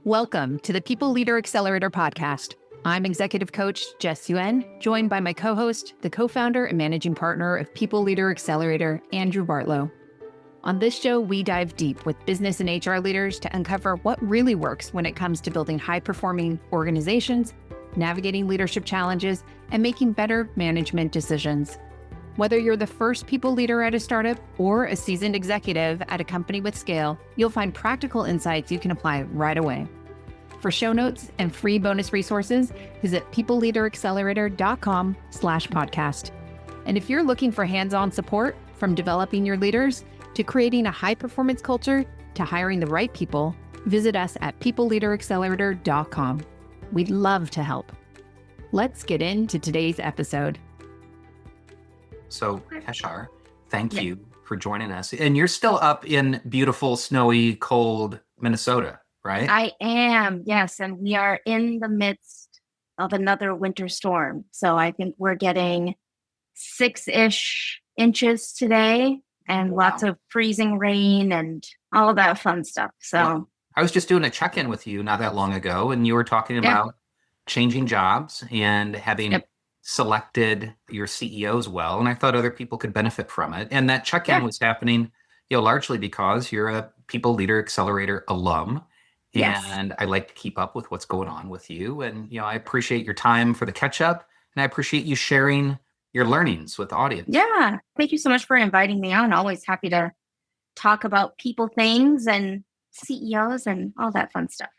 Welcome to the People Leader Accelerator podcast. I'm executive coach Jess Yuen, joined by my co-host, the co-founder and managing partner of People Leader Accelerator, Andrew Bartlow. On this show, we dive deep with business and HR leaders to uncover what really works when it comes to building high-performing organizations, navigating leadership challenges, and making better management decisions. Whether you're the first people leader at a startup or a seasoned executive at a company with scale, you'll find practical insights you can apply right away. For show notes and free bonus resources, visit peopleleaderaccelerator.com/podcast. And if you're looking for hands-on support from developing your leaders to creating a high-performance culture to hiring the right people, visit us at peopleleaderaccelerator.com. We'd love to help. Let's get into today's episode. So, Keshar, thank you for joining us. And you're still up in beautiful, snowy, cold Minnesota, right? I am, yes. And we are in the midst of another winter storm. So I think we're getting 6-ish inches today and lots of freezing rain and all that fun stuff. So I was just doing a check-in with you not that long ago, and you were talking about changing jobs and having selected your CEOs well, and I thought other people could benefit from it. And that check-in was happening, largely because you're a People Leader Accelerator alum, and I like to keep up with what's going on with you. And I appreciate your time for the catch-up, and I appreciate you sharing your learnings with the audience. Yeah, thank you so much for inviting me on. Always happy to talk about people things and CEOs and all that fun stuff.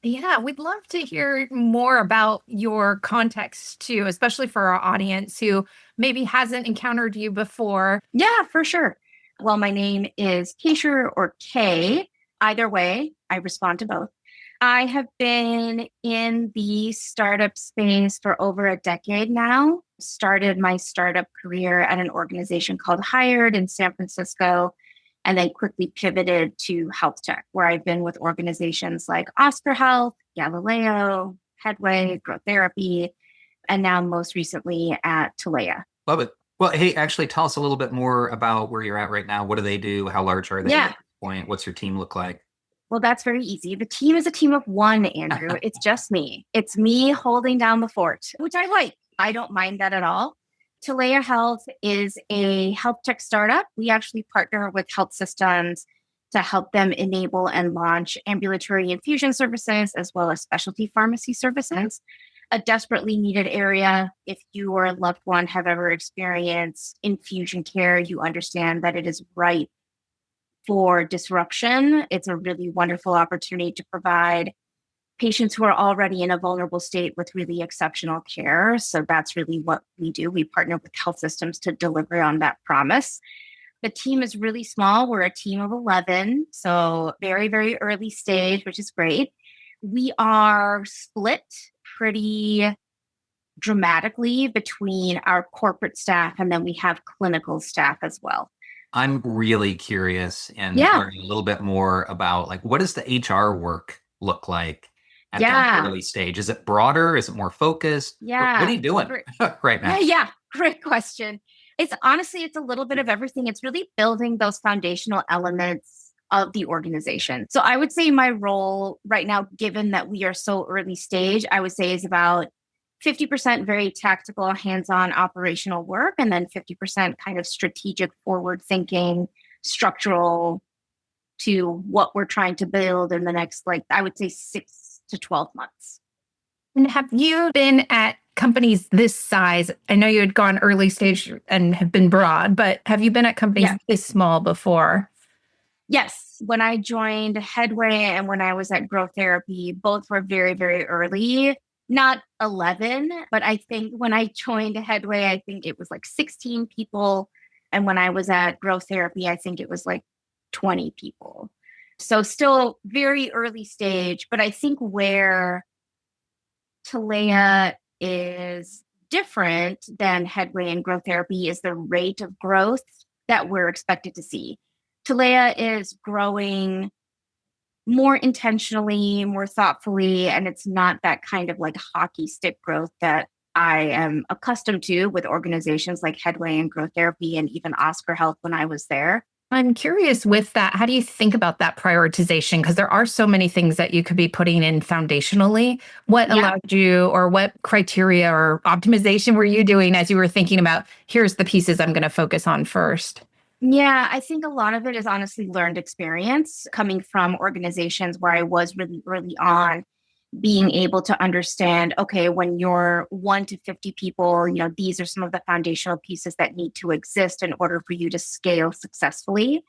Yeah, we'd love to hear more about your context too, especially for our audience who maybe hasn't encountered you before. Yeah, for sure. Well, my name is Keshar or Kay. Either way, I respond to both. I have been in the startup space for over a decade now. Started my startup career at an organization called Hired in San Francisco, and then quickly pivoted to health tech, where I've been with organizations like Oscar Health, Galileo, Headway, Growth Therapy, and now most recently at Talea. Love it. Well, hey, actually tell us a little bit more about where you're at right now. What do they do? How large are they at this point? What's your team look like? Well, that's very easy. The team is a team of one, Andrew. It's just me. It's me holding down the fort, which I like. I don't mind that at all. Talea Health is a health tech startup. We actually partner with health systems to help them enable and launch ambulatory infusion services as well as specialty pharmacy services, a desperately needed area. If you or a loved one have ever experienced infusion care, you understand that it is ripe for disruption. It's a really wonderful opportunity to provide patients who are already in a vulnerable state with really exceptional care. So that's really what we do. We partner with health systems to deliver on that promise. The team is really small. We're a team of 11, so very, very early stage, which is great. We are split pretty dramatically between our corporate staff, and then we have clinical staff as well. I'm really curious and learning a little bit more about what does the HR work look like at that early stage? Is it broader? Is it more focused? Yeah. What are you doing right now? Yeah, great question. It's a little bit of everything. It's really building those foundational elements of the organization. So I would say my role right now, given that we are so early stage, I would say is about 50% very tactical, hands-on operational work, and then 50% kind of strategic, forward-thinking, structural to what we're trying to build in the next, I would say 6 to 12 months. And have you been at companies this size? I know you had gone early stage and have been broad, but have you been at companies this small before? Yes. When I joined Headway and when I was at Growth Therapy, both were very, very early. Not 11, but I think when I joined Headway, I think it was 16 people. And when I was at Growth Therapy, I think it was 20 people. So still very early stage, but I think where Talea is different than Headway and Growth Therapy is the rate of growth that we're expected to see. Talea is growing more intentionally, more thoughtfully, and it's not that kind of hockey stick growth that I am accustomed to with organizations like Headway and Growth Therapy and even Oscar Health when I was there. I'm curious with that. How do you think about that prioritization? Because there are so many things that you could be putting in foundationally. What Yeah. allowed you, or what criteria or optimization were you doing as you were thinking about, here's the pieces I'm going to focus on first? Yeah, I think a lot of it is honestly learned experience coming from organizations where I was really early on, being able to understand, okay, when you're 1 to 50 people, these are some of the foundational pieces that need to exist in order for you to scale successfully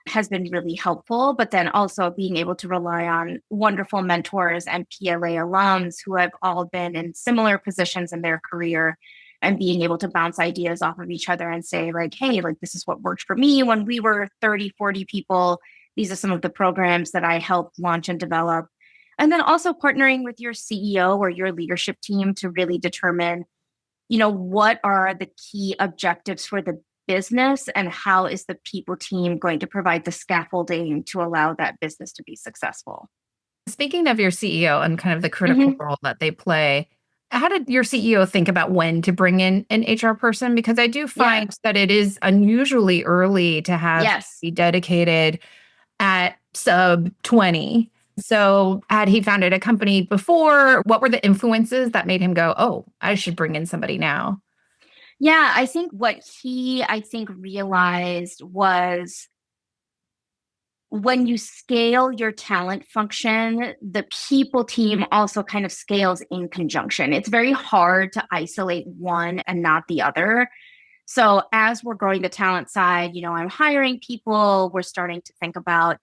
has been really helpful. But then also being able to rely on wonderful mentors and PLA alums who have all been in similar positions in their career and being able to bounce ideas off of each other and say, like, hey, like, this is what worked for me when we were 30, 40 people. These are some of the programs that I helped launch and develop. And then also partnering with your CEO or your leadership team to really determine, what are the key objectives for the business and how is the people team going to provide the scaffolding to allow that business to be successful. Speaking of your CEO and kind of the critical Hmm. role that they play, how did your CEO think about when to bring in an HR person? Because I do Yeah. find that it is unusually early to have Yes. be dedicated at sub 20. So, had he founded a company before? What were the influences that made him go, oh, I should bring in somebody now? Yeah. I think what I think realized was when you scale your talent function, the people team also kind of scales in conjunction. It's very hard to isolate one and not the other. So as we're growing the talent side, I'm hiring people, we're starting to think about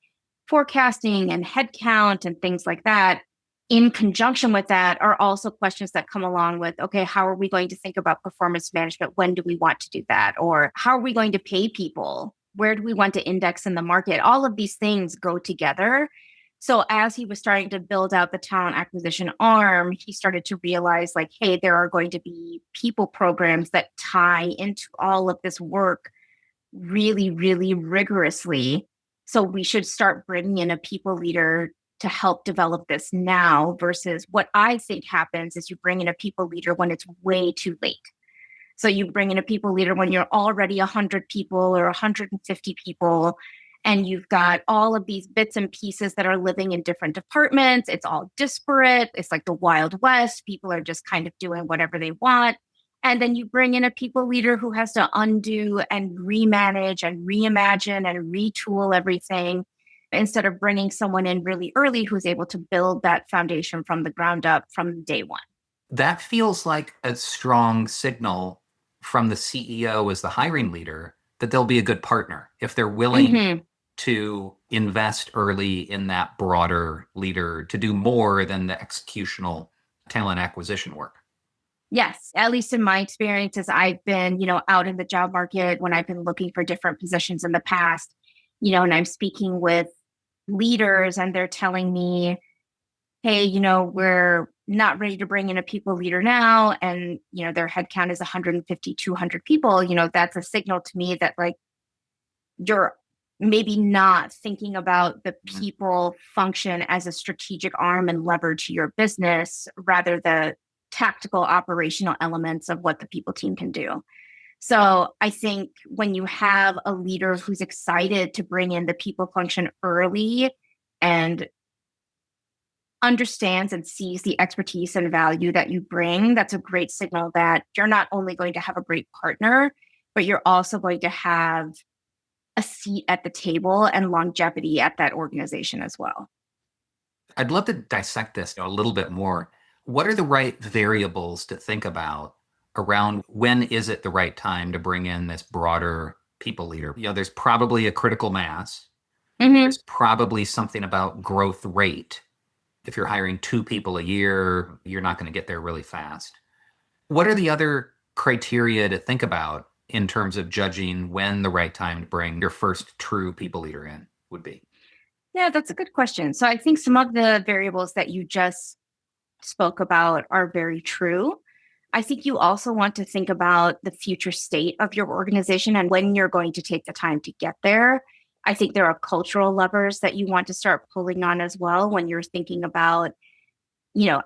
forecasting and headcount and things like that. In conjunction with that are also questions that come along with, okay, how are we going to think about performance management? When do we want to do that? Or how are we going to pay people? Where do we want to index in the market? All of these things go together. So as he was starting to build out the talent acquisition arm, he started to realize like, hey, there are going to be people programs that tie into all of this work really, really rigorously. So we should start bringing in a people leader to help develop this now versus what I think happens is you bring in a people leader when it's way too late. So you bring in a people leader when you're already 100 people or 150 people, and you've got all of these bits and pieces that are living in different departments. It's all disparate. It's like the Wild West. People are just kind of doing whatever they want. And then you bring in a people leader who has to undo and remanage and reimagine and retool everything instead of bringing someone in really early who's able to build that foundation from the ground up from day one. That feels like a strong signal from the CEO as the hiring leader that they'll be a good partner if they're willing Mm-hmm. to invest early in that broader leader to do more than the executional talent acquisition work. Yes, at least in my experiences, I've been, out in the job market when I've been looking for different positions in the past, and I'm speaking with leaders and they're telling me, hey, we're not ready to bring in a people leader now. And, their headcount is 150, 200 people. That's a signal to me that like you're maybe not thinking about the people function as a strategic arm and lever to your business, rather the tactical operational elements of what the people team can do. So I think when you have a leader who's excited to bring in the people function early and understands and sees the expertise and value that you bring, that's a great signal that you're not only going to have a great partner, but you're also going to have a seat at the table and longevity at that organization as well. I'd love to dissect this a little bit more. What are the right variables to think about around when is it the right time to bring in this broader people leader? There's probably a critical mass. Mm-hmm. There's probably something about growth rate. If you're hiring 2 people a year, you're not going to get there really fast. What are the other criteria to think about in terms of judging when the right time to bring your first true people leader in would be? Yeah, that's a good question. So I think some of the variables that you just spoke about are very true. I think you also want to think about the future state of your organization and when you're going to take the time to get there. I think there are cultural levers that you want to start pulling on as well when you're thinking about,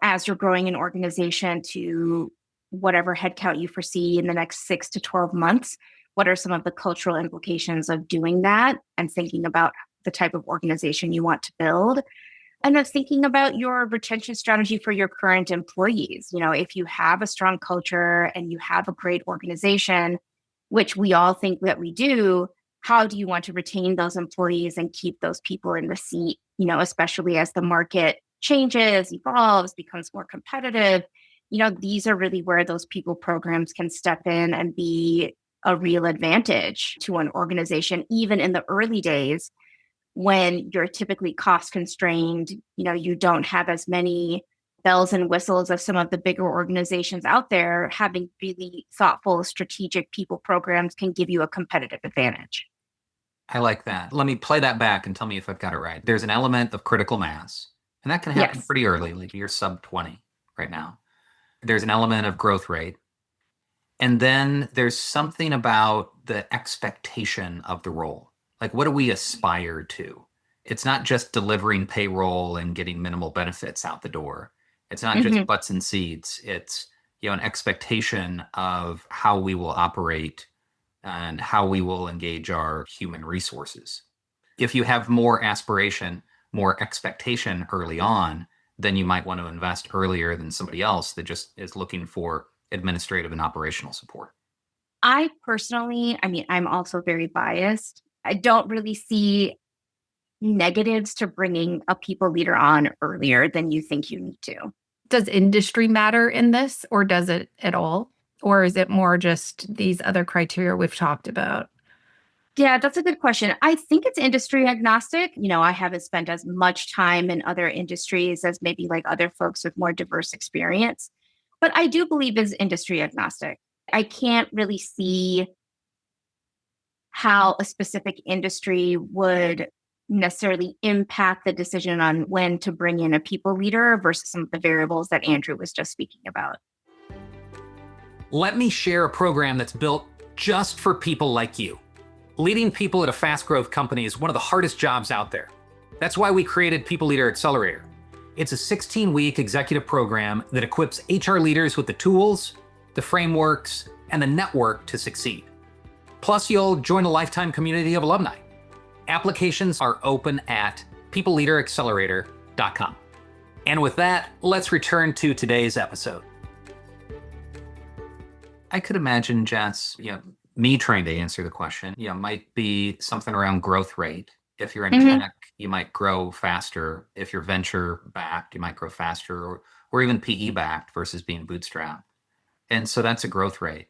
as you're growing an organization to whatever headcount you foresee in the next 6 to 12 months. what are some of the cultural implications of doing that and thinking about the type of organization you want to build. And then thinking about your retention strategy for your current employees. If you have a strong culture and you have a great organization, which we all think that we do, how do you want to retain those employees and keep those people in the seat, especially as the market changes, evolves, becomes more competitive? These are really where those people programs can step in and be a real advantage to an organization, even in the early days when you're typically cost constrained. You don't have as many bells and whistles as some of the bigger organizations out there. Having really thoughtful, strategic people programs can give you a competitive advantage. I like that. Let me play that back and tell me if I've got it right. There's an element of critical mass, and that can happen pretty early, like you're sub 20 right now. There's an element of growth rate. And then there's something about the expectation of the role. Like, what do we aspire to? It's not just delivering payroll and getting minimal benefits out the door. It's not just butts and seats. It's, an expectation of how we will operate and how we will engage our human resources. If you have more aspiration, more expectation early on, then you might want to invest earlier than somebody else that just is looking for administrative and operational support. I personally, I'm also very biased. I don't really see negatives to bringing a people leader on earlier than you think you need to. Does industry matter in this, or does it at all? Or is it more just these other criteria we've talked about? Yeah, that's a good question. I think it's industry agnostic. I haven't spent as much time in other industries as maybe like other folks with more diverse experience, but I do believe it's industry agnostic. I can't really see how a specific industry would necessarily impact the decision on when to bring in a people leader versus some of the variables that Andrew was just speaking about. Let me share a program that's built just for people like you. Leading people at a fast growth company is one of the hardest jobs out there. That's why we created People Leader Accelerator. It's a 16-week executive program that equips HR leaders with the tools, the frameworks, and the network to succeed. Plus, you'll join a lifetime community of alumni. Applications are open at peopleleaderaccelerator.com. And with that, let's return to today's episode. I could imagine, Jess, me trying to answer the question, might be something around growth rate. If you're in tech, you might grow faster. If you're venture backed, you might grow faster, or even PE backed versus being bootstrapped. And so that's a growth rate.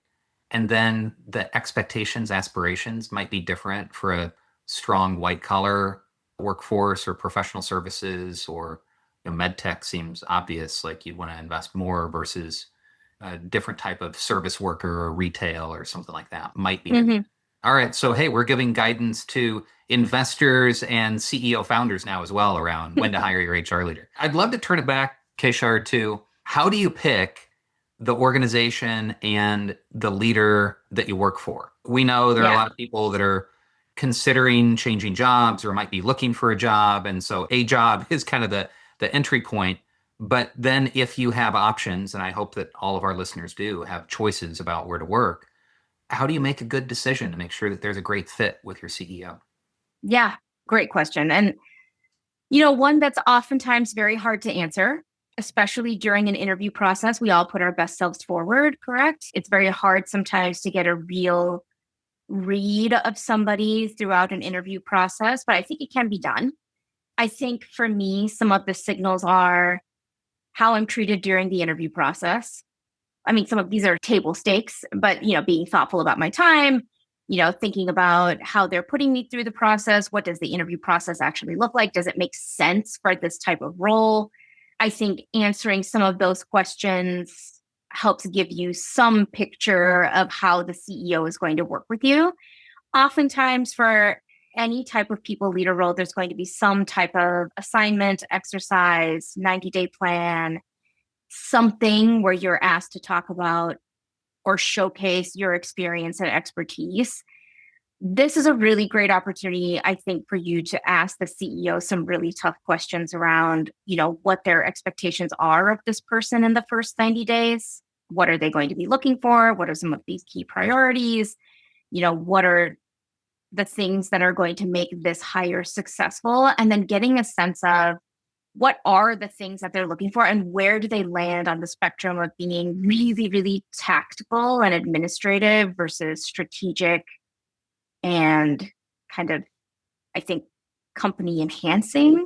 And then the expectations, aspirations might be different for a strong white collar workforce or professional services, or med tech seems obvious, like you'd want to invest more versus a different type of service worker or retail or something like that might be. All right. So, hey, we're giving guidance to investors and CEO founders now as well around when to hire your HR leader. I'd love to turn it back, Keshar, to how do you pick the organization and the leader that you work for? We know there are a lot of people that are considering changing jobs or might be looking for a job. And so a job is kind of the entry point. But then if you have options, and I hope that all of our listeners do have choices about where to work, how do you make a good decision to make sure that there's a great fit with your CEO? Yeah, great question. And, one that's oftentimes very hard to answer, especially during an interview process. We all put our best selves forward, correct? It's very hard sometimes to get a real read of somebody throughout an interview process, but I think it can be done. I think for me, some of the signals are how I'm treated during the interview process. Some of these are table stakes, but, being thoughtful about my time, thinking about how they're putting me through the process. What does the interview process actually look like? Does it make sense for this type of role? I think answering some of those questions helps give you some picture of how the CEO is going to work with you. Oftentimes for any type of people leader role, there's going to be some type of assignment, exercise, 90-day plan, something where you're asked to talk about or showcase your experience and expertise. This is a really great opportunity, I think, for you to ask the CEO some really tough questions around, what their expectations are of this person in the first 90 days. What are they going to be looking for? What are some of these key priorities? what are the things that are going to make this hire successful, and then getting a sense of what are the things that they're looking for and where do they land on the spectrum of being really, really tactical and administrative versus strategic and kind of, I think, company enhancing.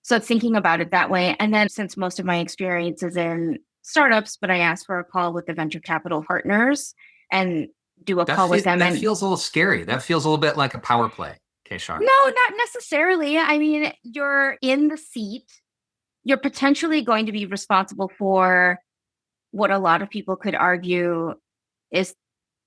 So thinking about it that way. And then since most of my experience is in startups, but I asked for a call with the venture capital partners and do a call with them. That feels a little scary. That feels a little bit like a power play, Keshar. No, not necessarily. I mean, you're in the seat. You're potentially going to be responsible for what a lot of people could argue is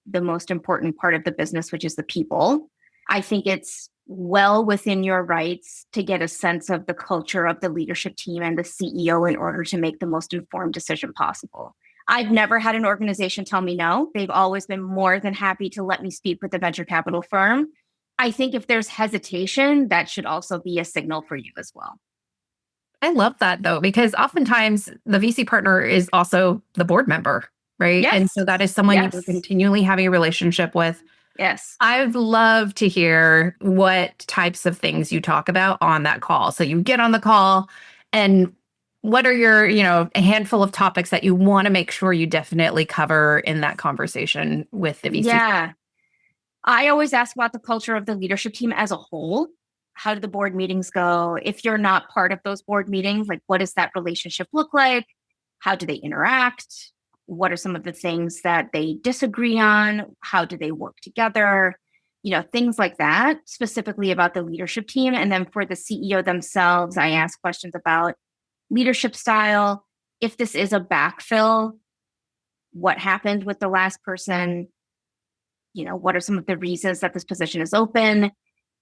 the most important part of the business, which is the people. I think it's well within your rights to get a sense of the culture of the leadership team and the CEO in order to make the most informed decision possible. I've never had an organization tell me no. They've always been more than happy to let me speak with the venture capital firm. I think if there's hesitation, that should also be a signal for you as well. I love that though, because oftentimes the VC partner is also the board member, right? Yes. And so that is someone Yes. you're continually having a relationship with. Yes. I'd love to hear what types of things you talk about on that call. So you get on the call and what are your, a handful of topics that you want to make sure you definitely cover in that conversation with the VC? Yeah. I always ask about the culture of the leadership team as a whole. How do the board meetings go? If you're not part of those board meetings, like what does that relationship look like? How do they interact? What are some of the things that they disagree on? How do they work together? Things like that, specifically about the leadership team. And then for the CEO themselves, I ask questions about leadership style. If this is a backfill, what happened with the last person? What are some of the reasons that this position is open?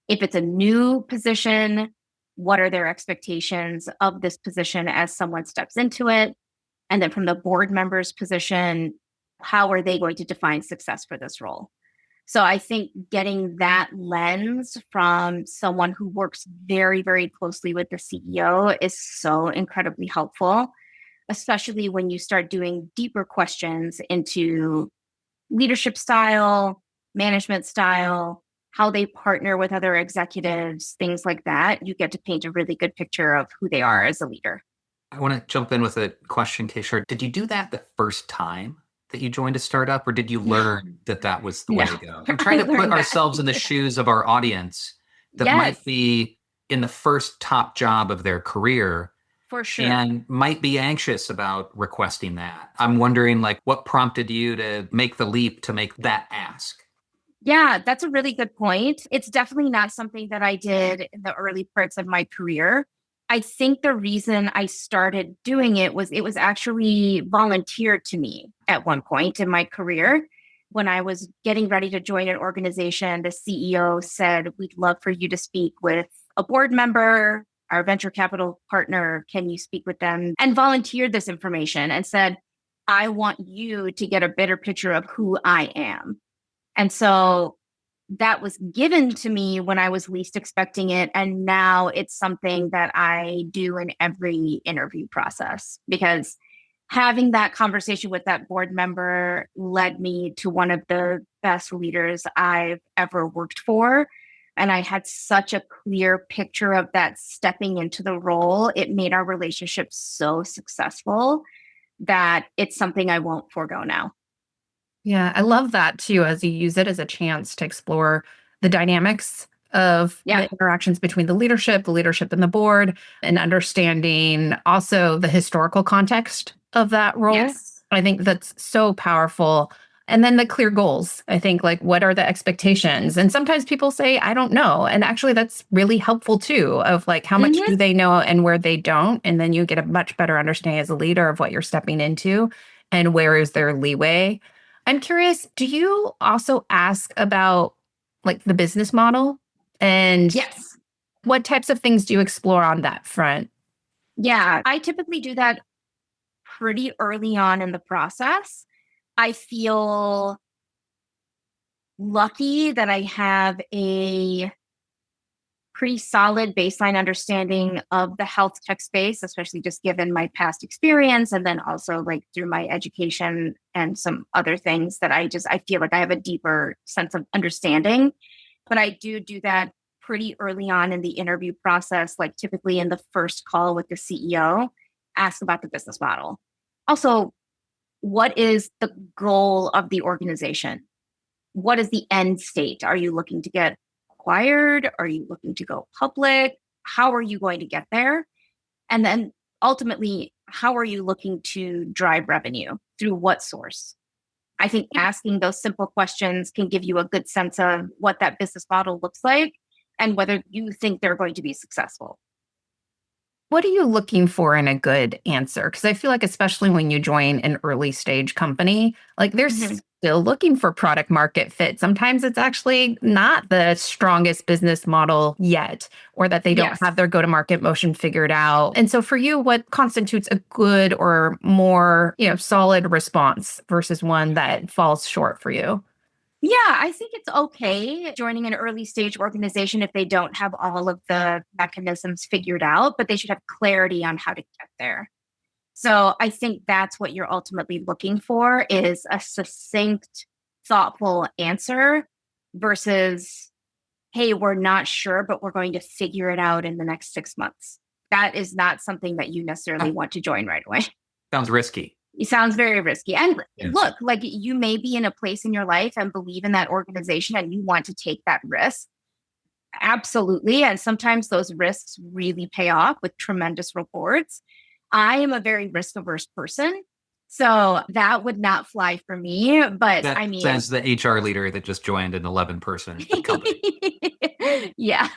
If it's a new position, what are their expectations of this position as someone steps into it? And then from the board member's position, how are they going to define success for this role? So I think getting that lens from someone who works very, very closely with the CEO is so incredibly helpful, especially when you start doing deeper questions into leadership style, management style, how they partner with other executives, things like that. You get to paint a really good picture of who they are as a leader. I want to jump in with a question, Keshar. Did you do that the first time that you joined a startup, or did you learn that was the way to go? I'm trying to put ourselves in the shoes of our audience that might be in the first top job of their career. For sure. And might be anxious about requesting that. I'm wondering, what prompted you to make the leap to make that ask? Yeah, that's a really good point. It's definitely not something that I did in the early parts of my career. I think the reason I started doing it was actually volunteered to me at one point in my career. When I was getting ready to join an organization, the CEO said, "We'd love for you to speak with a board member, our venture capital partner. Can you speak with them?" And volunteered this information and said, "I want you to get a better picture of who I am." And so that was given to me when I was least expecting it. And now it's something that I do in every interview process, because having that conversation with that board member led me to one of the best leaders I've ever worked for. And I had such a clear picture of that stepping into the role. It made our relationship so successful that it's something I won't forego now. Yeah, I love that too, as you use it as a chance to explore the dynamics of the interactions between the leadership and the board, and understanding also the historical context of that role. Yes. I think that's so powerful. And then the clear goals. I think, what are the expectations? And sometimes people say, I don't know. And actually, that's really helpful too, of how much do they know and where they don't. And then you get a much better understanding as a leader of what you're stepping into and where is their leeway. I'm curious, do you also ask about the business model, and what types of things do you explore on that front? Yeah, I typically do that pretty early on in the process. I feel lucky that I have a pretty solid baseline understanding of the health tech space, especially just given my past experience. And then also like through my education and some other things that I feel like I have a deeper sense of understanding. But I do that pretty early on in the interview process, like typically in the first call with the CEO, ask about the business model. Also, what is the goal of the organization? What is the end state? Are you looking to get acquired? Are you looking to go public? How are you going to get there? And then ultimately, how are you looking to drive revenue? Through what source? I think asking those simple questions can give you a good sense of what that business model looks like and whether you think they're going to be successful. What are you looking for in a good answer? Because I feel like, especially when you join an early stage company, like they're still looking for product market fit. Sometimes it's actually not the strongest business model yet, or that they don't have their go to market motion figured out. And so for you, what constitutes a good or more, solid response versus one that falls short for you? Yeah, I think it's okay joining an early stage organization if they don't have all of the mechanisms figured out, but they should have clarity on how to get there. So I think that's what you're ultimately looking for is a succinct, thoughtful answer versus, hey, we're not sure, but we're going to figure it out in the next 6 months. That is not something that you necessarily want to join right away. Sounds risky. It sounds very risky. And look, like you may be in a place in your life and believe in that organization and you want to take that risk. Absolutely. And sometimes those risks really pay off with tremendous rewards. I am a very risk averse person. So that would not fly for me. But that, I mean, as the HR leader that just joined an 11-person company. Yeah.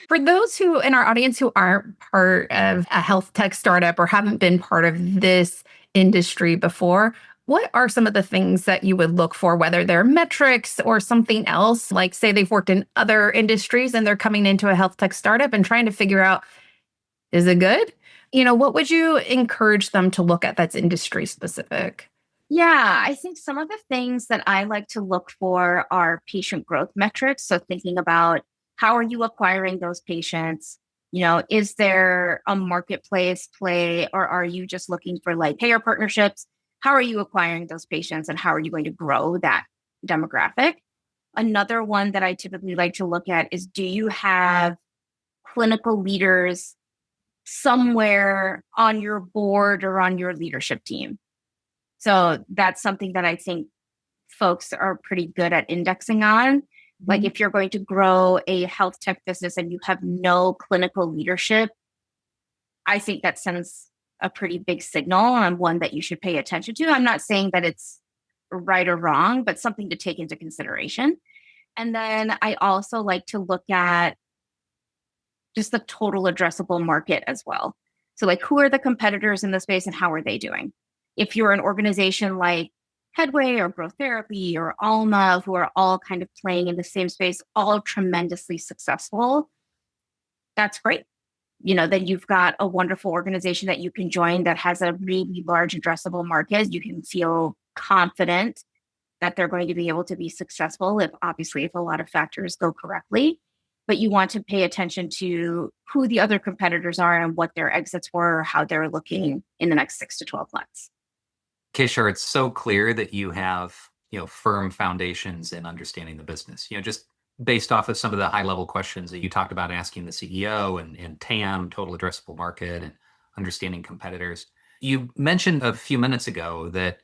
For those who in our audience who aren't part of a health tech startup or haven't been part of this industry before, what are some of the things that you would look for, whether they're metrics or something else? Like, say they've worked in other industries and they're coming into a health tech startup and trying to figure out, is it good? What would you encourage them to look at that's industry specific? Yeah, I think some of the things that I like to look for are patient growth metrics. So thinking about how are you acquiring those patients? Is there a marketplace play or are you just looking for like payer partnerships? How are you acquiring those patients and how are you going to grow that demographic? Another one that I typically like to look at is, do you have clinical leaders somewhere on your board or on your leadership team? So that's something that I think folks are pretty good at indexing on. Like if you're going to grow a health tech business and you have no clinical leadership, I think that sends a pretty big signal and one that you should pay attention to. I'm not saying that it's right or wrong, but something to take into consideration. And then I also like to look at just the total addressable market as well. So like, who are the competitors in the space and how are they doing? If you're an organization like Headway or Growth Therapy or Alma, who are all kind of playing in the same space, all tremendously successful, that's great. Then you've got a wonderful organization that you can join that has a really large addressable market. You can feel confident that they're going to be able to be successful if a lot of factors go correctly. But you want to pay attention to who the other competitors are and what their exits were, or how they're looking in the next 6 to 12 months. Keshar, it's so clear that you have, firm foundations in understanding the business, just based off of some of the high level questions that you talked about asking the CEO and TAM, total addressable market, and understanding competitors. You mentioned a few minutes ago that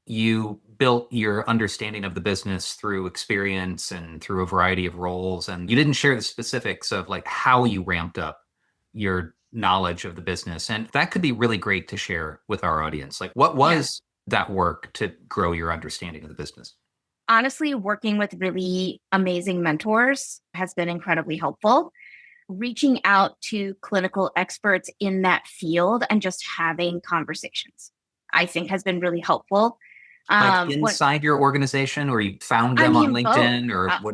you built your understanding of the business through experience and through a variety of roles. And you didn't share the specifics of like how you ramped up your knowledge of the business. And that could be really great to share with our audience. Like, what was that work to grow your understanding of the business? Honestly, working with really amazing mentors has been incredibly helpful. Reaching out to clinical experts in that field and just having conversations, I think has been really helpful. Like inside your organization, or you found them on LinkedIn, or what?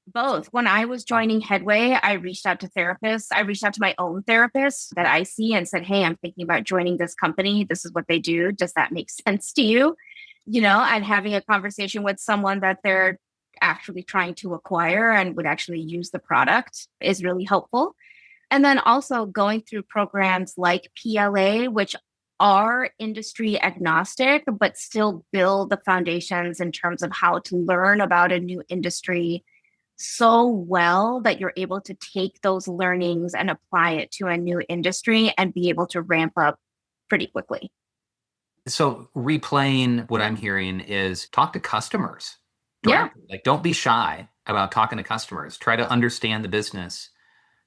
Both. When I was joining Headway, I reached out to therapists. I reached out to my own therapist that I see and said, hey, I'm thinking about joining this company. This is what they do. Does that make sense to you? And having a conversation with someone that they're actually trying to acquire and would actually use the product is really helpful. And then also going through programs like PLA, which are industry agnostic, but still build the foundations in terms of how to learn about a new industry so well that you're able to take those learnings and apply it to a new industry and be able to ramp up pretty quickly. So replaying what I'm hearing is talk to customers directly. Like, don't be shy about talking to customers. Try to understand the business,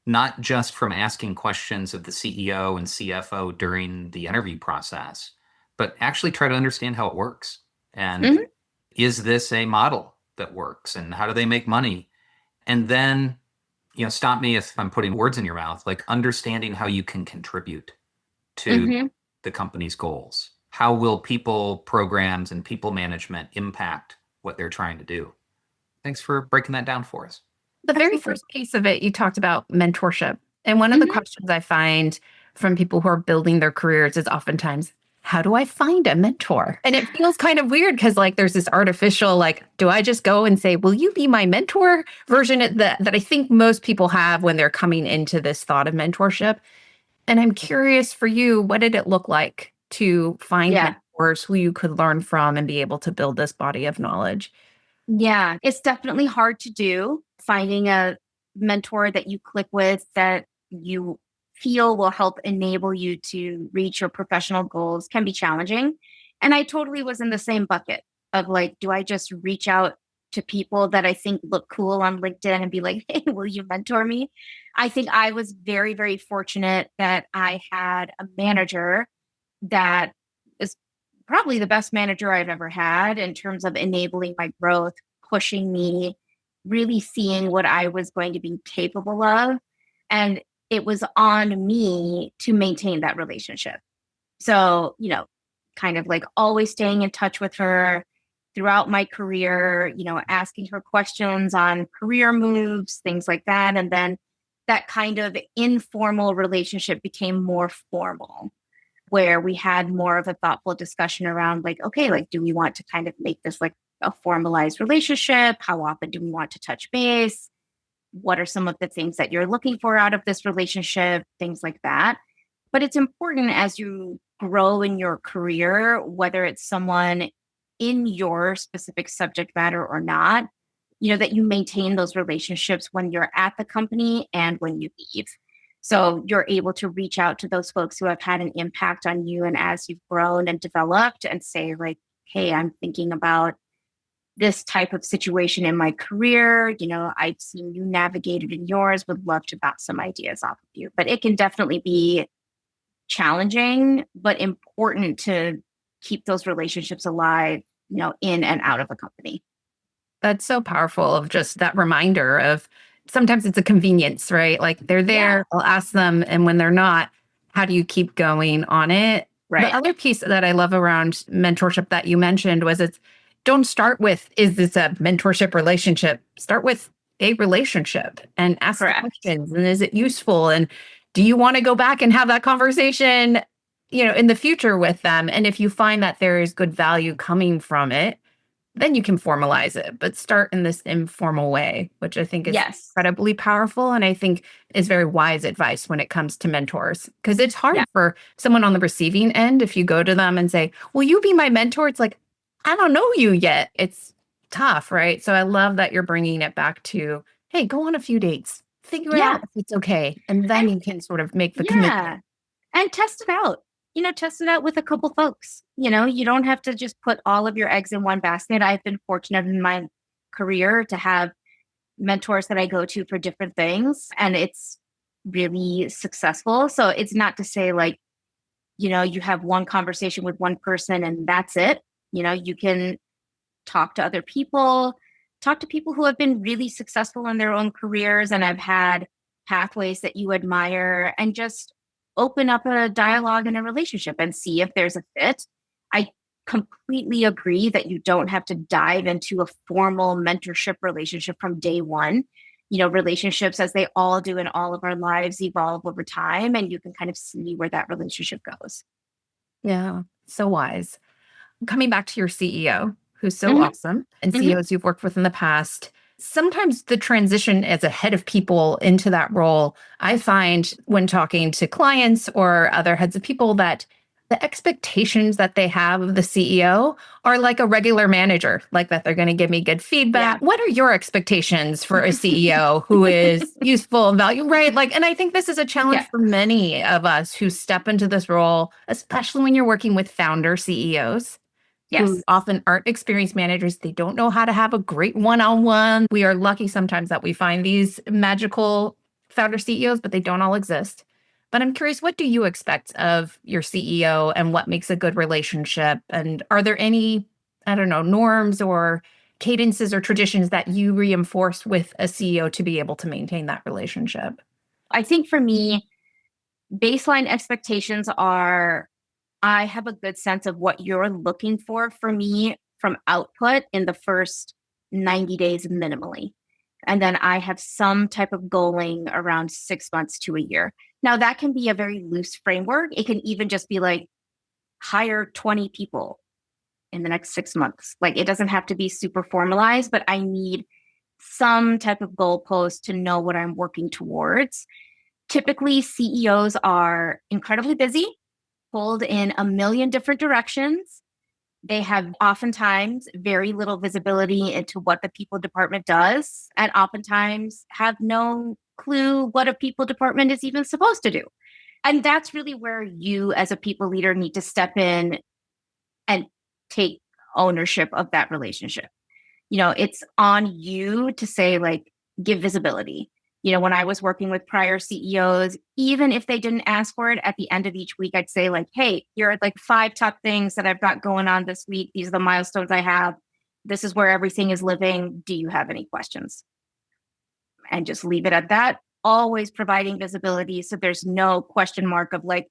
not just from asking questions of the CEO and CFO during the interview process, but actually try to understand how it works. And is this a model that works? And how do they make money? And then, stop me if I'm putting words in your mouth, like understanding how you can contribute to the company's goals. How will people programs and people management impact what they're trying to do? Thanks for breaking that down for us. The very first piece of it, you talked about mentorship. And one of the questions I find from people who are building their careers is oftentimes, how do I find a mentor? And it feels kind of weird because like there's this artificial, like, do I just go and say, will you be my mentor version that I think most people have when they're coming into this thought of mentorship. And I'm curious for you, what did it look like to find mentors who you could learn from and be able to build this body of knowledge? Yeah, it's definitely hard to do. Finding a mentor that you click with that you feel will help enable you to reach your professional goals can be challenging. And I totally was in the same bucket of like, do I just reach out to people that I think look cool on LinkedIn and be like, hey, will you mentor me? I think I was very, very fortunate that I had a manager that is probably the best manager I've ever had in terms of enabling my growth, pushing me, really seeing what I was going to be capable of. And it was on me to maintain that relationship. So, kind of like always staying in touch with her throughout my career, asking her questions on career moves, things like that. And then that kind of informal relationship became more formal, where we had more of a thoughtful discussion around like, okay, like, do we want to kind of make this like a formalized relationship? How often do we want to touch base? What are some of the things that you're looking for out of this relationship? Things like that. But it's important as you grow in your career, whether it's someone in your specific subject matter or not, that you maintain those relationships when you're at the company and when you leave. So you're able to reach out to those folks who have had an impact on you and as you've grown and developed and say like, hey, I'm thinking about this type of situation in my career. I've seen you navigate it in yours, would love to bounce some ideas off of you. But it can definitely be challenging, but important to keep those relationships alive, in and out of a company. That's so powerful of just that reminder of sometimes it's a convenience, right? Like they're there, I'll ask them. And when they're not, how do you keep going on it? Right. The other piece that I love around mentorship that you mentioned was don't start with, is this a mentorship relationship? Start with a relationship and ask the questions. And is it useful? And do you want to go back and have that conversation, in the future with them? And if you find that there is good value coming from it, then you can formalize it, but start in this informal way, which I think is incredibly powerful. And I think is very wise advice when it comes to mentors, because it's hard for someone on the receiving end. If you go to them and say, will you be my mentor? It's like, I don't know you yet. It's tough, right? So I love that you're bringing it back to, hey, go on a few dates, figure out if it's okay. And then you can sort of make the commitment. And test it out. Test it out with a couple folks. You don't have to just put all of your eggs in one basket. I've been fortunate in my career to have mentors that I go to for different things, and it's really successful. So it's not to say like, you have one conversation with one person and that's it. You can talk to other people, talk to people who have been really successful in their own careers and have had pathways that you admire, and just open up a dialogue and a relationship and see if there's a fit. I completely agree that you don't have to dive into a formal mentorship relationship from day one. Relationships, as they all do in all of our lives, evolve over time, and you can kind of see where that relationship goes. Yeah, so wise. Coming back to your CEO, who's so awesome, and CEOs you've worked with in the past. Sometimes the transition as a head of people into that role, I find when talking to clients or other heads of people that the expectations that they have of the CEO are like a regular manager, like that they're going to give me good feedback. Yeah. What are your expectations for a CEO who is useful and value, right? Like, and I think this is a challenge for many of us who step into this role, especially when you're working with founder CEOs. Who often aren't experienced managers. They don't know how to have a great one-on-one. We are lucky sometimes that we find these magical founder CEOs, but they don't all exist. But I'm curious, what do you expect of your CEO and what makes a good relationship? And are there any, I don't know, norms or cadences or traditions that you reinforce with a CEO to be able to maintain that relationship? I think for me, baseline expectations are I have a good sense of what you're looking for me from output in the first 90 days minimally. And then I have some type of goaling around 6 months to a year. Now, that can be a very loose framework. It can even just be like hire 20 people in the next 6 months. Like it doesn't have to be super formalized, but I need some type of goalpost to know what I'm working towards. Typically, CEOs are incredibly busy, pulled in a million different directions. They have oftentimes very little visibility into what the people department does, and oftentimes have no clue what a people department is even supposed to do. And that's really where you as a people leader need to step in and take ownership of that relationship. It's on you to say, like, give visibility. When I was working with prior CEOs, even if they didn't ask for it, at the end of each week, I'd say like, hey, here are like 5 top things that I've got going on this week. These are the milestones I have. This is where everything is living. Do you have any questions? And just leave it at that. Always providing visibility. So there's no question mark of like,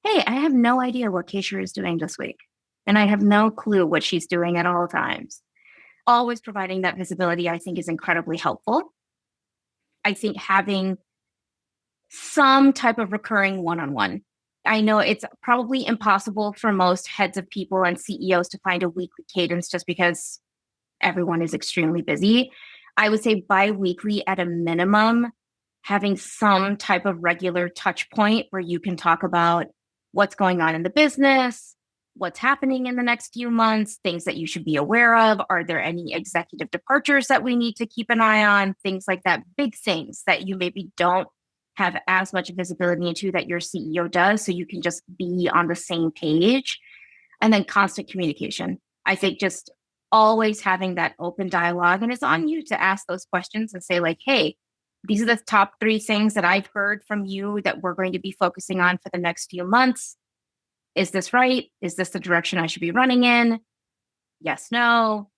hey, I have no idea what Keshar is doing this week. And I have no clue what she's doing at all times. Always providing that visibility, I think, is incredibly helpful. I think having some type of recurring one-on-one. I know it's probably impossible for most heads of people and CEOs to find a weekly cadence just because everyone is extremely busy. I would say bi-weekly at a minimum, having some type of regular touch point where you can talk about what's going on in the business, what's happening in the next few months, things that you should be aware of. Are there any executive departures that we need to keep an eye on? Things like that, big things that you maybe don't have as much visibility into that your CEO does. So you can just be on the same page. And then constant communication. I think just always having that open dialogue. And it's on you to ask those questions and say like, hey, these are the top 3 things that I've heard from you that we're going to be focusing on for the next few months. Is this right? Is this the direction I should be running in? Yes, no,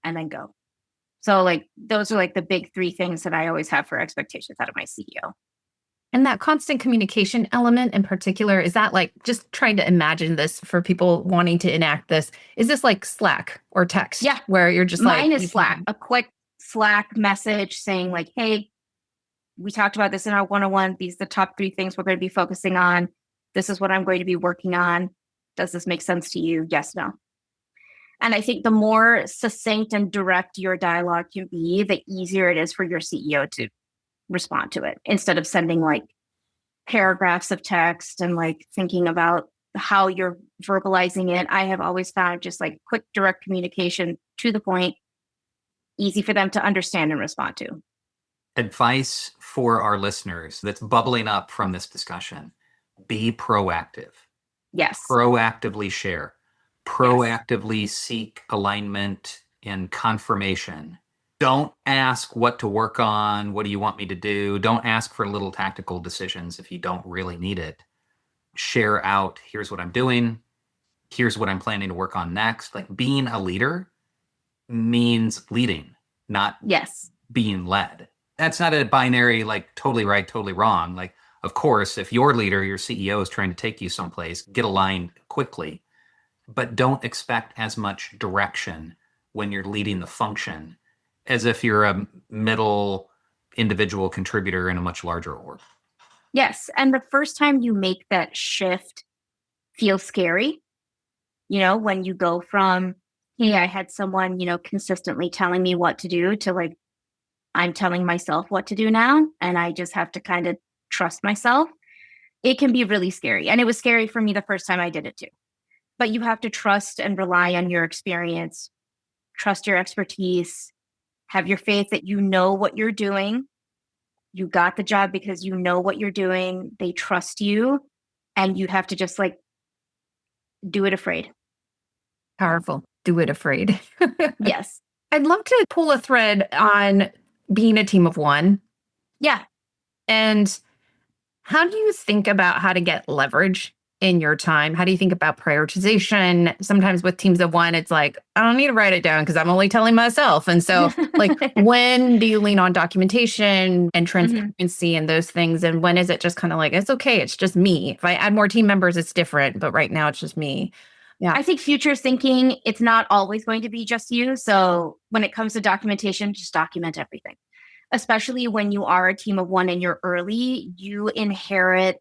and then go. So like, those are like the big 3 things that I always have for expectations out of my CEO. And that constant communication element in particular, is that like, just trying to imagine this for people wanting to enact this, is this like Slack or text? Yeah. Where you're just Mine is Slack, a quick Slack message saying like, hey, we talked about this in our one-on-one. These are the top 3 things we're going to be focusing on. This is what I'm going to be working on. Does this make sense to you? Yes, no. And I think the more succinct and direct your dialogue can be, the easier it is for your CEO to respond to it instead of sending like paragraphs of text and like thinking about how you're verbalizing it. I have always found just like quick, direct communication to the point, easy for them to understand and respond to. Advice for our listeners that's bubbling up from this discussion. Be proactive. Yes. Proactively share. Proactively seek alignment and confirmation. Don't ask what to work on. What do you want me to do? Don't ask for little tactical decisions if you don't really need it. Share out, here's what I'm doing. Here's what I'm planning to work on next. Like being a leader means leading, not being led. That's not a binary, like totally right, totally wrong. Like, of course, if your leader, your CEO is trying to take you someplace, get aligned quickly, but don't expect as much direction when you're leading the function as if you're a middle individual contributor in a much larger org. Yes. And the first time you make that shift feels scary. When you go from hey, I had someone, consistently telling me what to do to like, I'm telling myself what to do now. And I just have to kind of trust myself. It can be really scary. And it was scary for me the first time I did it too. But you have to trust and rely on your experience, trust your expertise, have your faith that you know what you're doing. You got the job because you know what you're doing. They trust you. And you have to just like do it afraid. Powerful. Do it afraid. Yes. I'd love to pull a thread on being a team of one. Yeah. And how do you think about how to get leverage in your time? How do you think about prioritization? Sometimes with teams of one, it's like, I don't need to write it down because I'm only telling myself. And so, like, when do you lean on documentation and transparency and those things? And when is it just kind of like, it's okay, it's just me? If I add more team members, it's different. But right now, it's just me. Yeah. I think future thinking, it's not always going to be just you. So when it comes to documentation, just document everything. Especially when you are a team of one and you're early, you inherit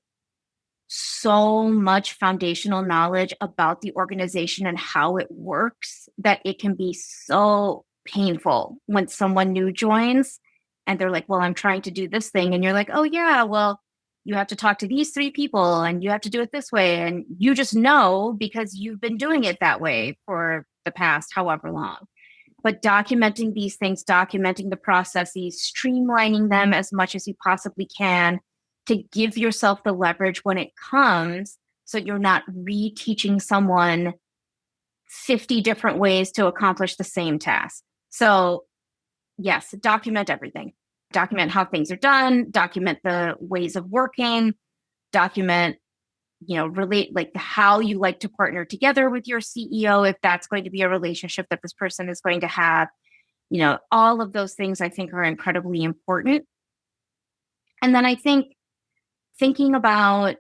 so much foundational knowledge about the organization and how it works that it can be so painful when someone new joins and they're like, well, I'm trying to do this thing. And you're like, oh, yeah, well, you have to talk to these three people and you have to do it this way. And you just know because you've been doing it that way for the past however long. But documenting these things, documenting the processes, streamlining them as much as you possibly can to give yourself the leverage when it comes so you're not reteaching someone 50 different ways to accomplish the same task. So, yes, document everything. Document how things are done, document the ways of working, document relate like how you like to partner together with your CEO, if that's going to be a relationship that this person is going to have. All of those things I think are incredibly important. And then I think thinking about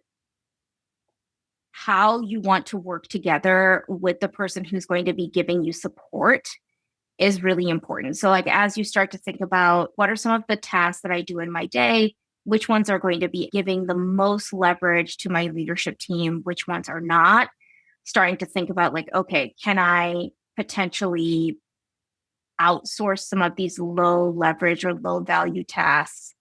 how you want to work together with the person who's going to be giving you support is really important. So like as you start to think about what are some of the tasks that I do in my day, which ones are going to be giving the most leverage to my leadership team, which ones are not, starting to think about like, okay, can I potentially outsource some of these low leverage or low value tasks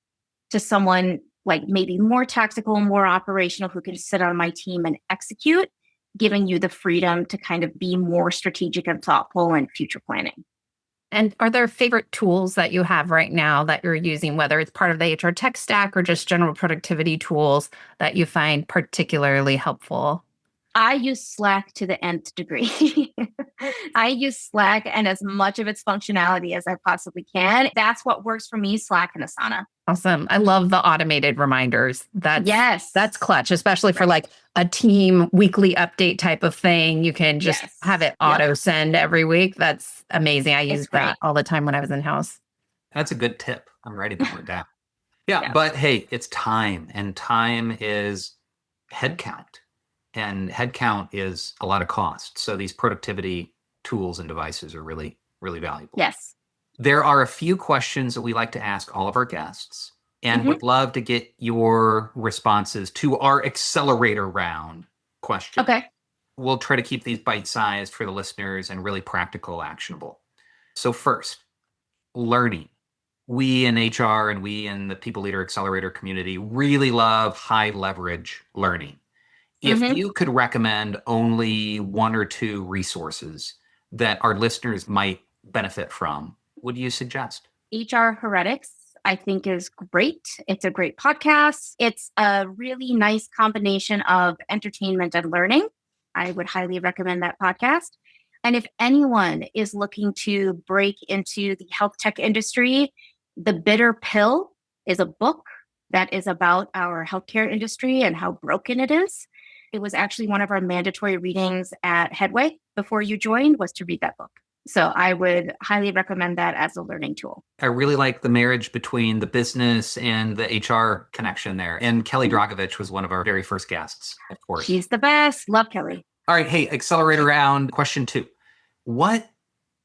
to someone like maybe more tactical, more operational, who can sit on my team and execute, giving you the freedom to kind of be more strategic and thoughtful and future planning. And are there favorite tools that you have right now that you're using, whether it's part of the HR tech stack or just general productivity tools that you find particularly helpful? I use Slack to the nth degree. I use Slack and as much of its functionality as I possibly can. That's what works for me, Slack and Asana. Awesome. I love the automated reminders. That's clutch, especially for like a team weekly update type of thing. You can just have it auto send every week. That's amazing. I use that all the time when I was in house. That's a good tip. I'm writing that one down. Yeah, but hey, it's time, and time is headcount. And headcount is a lot of cost. So these productivity tools and devices are really, really valuable. Yes. There are a few questions that we like to ask all of our guests, and would love to get your responses to our accelerator round question. Okay. We'll try to keep these bite-sized for the listeners and really practical, actionable. So first, learning. We in HR and we in the People Leader Accelerator community really love high leverage learning. If you could recommend only one or two resources that our listeners might benefit from, what do you suggest? HR Heretics, I think, is great. It's a great podcast. It's a really nice combination of entertainment and learning. I would highly recommend that podcast. And if anyone is looking to break into the health tech industry, The Bitter Pill is a book that is about our healthcare industry and how broken it is. It was actually one of our mandatory readings at Headway before you joined, was to read that book. So I would highly recommend that as a learning tool. I really like the marriage between the business and the HR connection there. And Kelly Dragovich was one of our very first guests, of course. She's the best. Love Kelly. All right. Hey, accelerator round question 2. What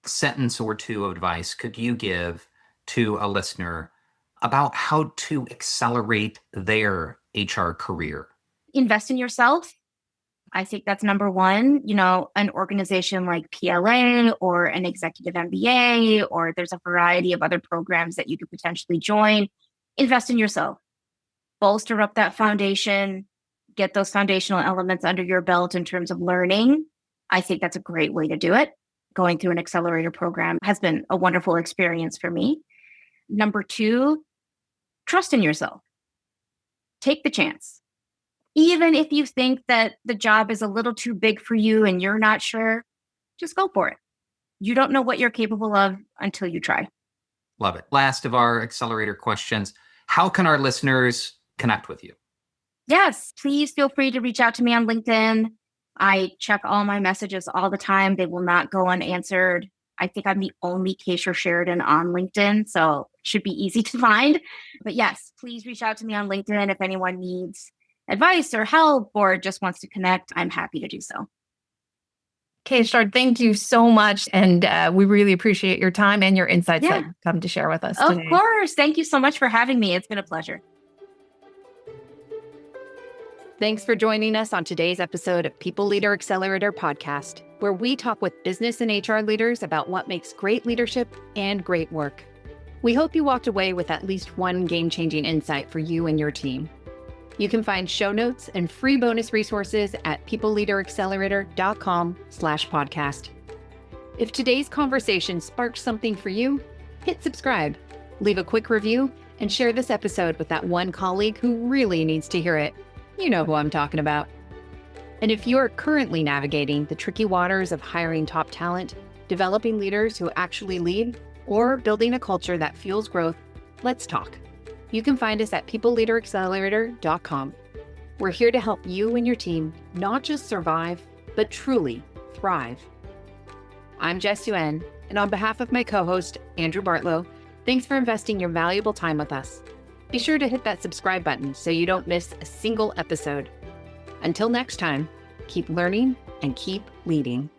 sentence or two of advice could you give to a listener about how to accelerate their HR career? Invest in yourself. I think that's number one. An organization like PLA or an executive MBA, or there's a variety of other programs that you could potentially join. Invest in yourself, bolster up that foundation, get those foundational elements under your belt in terms of learning. I think that's a great way to do it. Going through an accelerator program has been a wonderful experience for me. Number two, trust in yourself. Take the chance. Even if you think that the job is a little too big for you and you're not sure, just go for it. You don't know what you're capable of until you try. Love it. Last of our accelerator questions. How can our listeners connect with you? Yes, please feel free to reach out to me on LinkedIn. I check all my messages all the time. They will not go unanswered. I think I'm the only Keshar Sheridan on LinkedIn, so it should be easy to find. But yes, please reach out to me on LinkedIn if anyone needs advice or help or just wants to connect. I'm happy to do so. Keshar, thank you so much. And we really appreciate your time and your insights that you've come to share with us today. Of course. Thank you so much for having me. It's been a pleasure. Thanks for joining us on today's episode of People Leader Accelerator Podcast, where we talk with business and HR leaders about what makes great leadership and great work. We hope you walked away with at least one game-changing insight for you and your team. You can find show notes and free bonus resources at peopleleaderaccelerator.com/podcast. If today's conversation sparked something for you, hit subscribe, leave a quick review, and share this episode with that one colleague who really needs to hear it. You know who I'm talking about. And if you're currently navigating the tricky waters of hiring top talent, developing leaders who actually lead, or building a culture that fuels growth, let's talk. You can find us at peopleleaderaccelerator.com. We're here to help you and your team not just survive, but truly thrive. I'm Jess Yuen, and on behalf of my co-host, Andrew Bartlow, thanks for investing your valuable time with us. Be sure to hit that subscribe button so you don't miss a single episode. Until next time, keep learning and keep leading.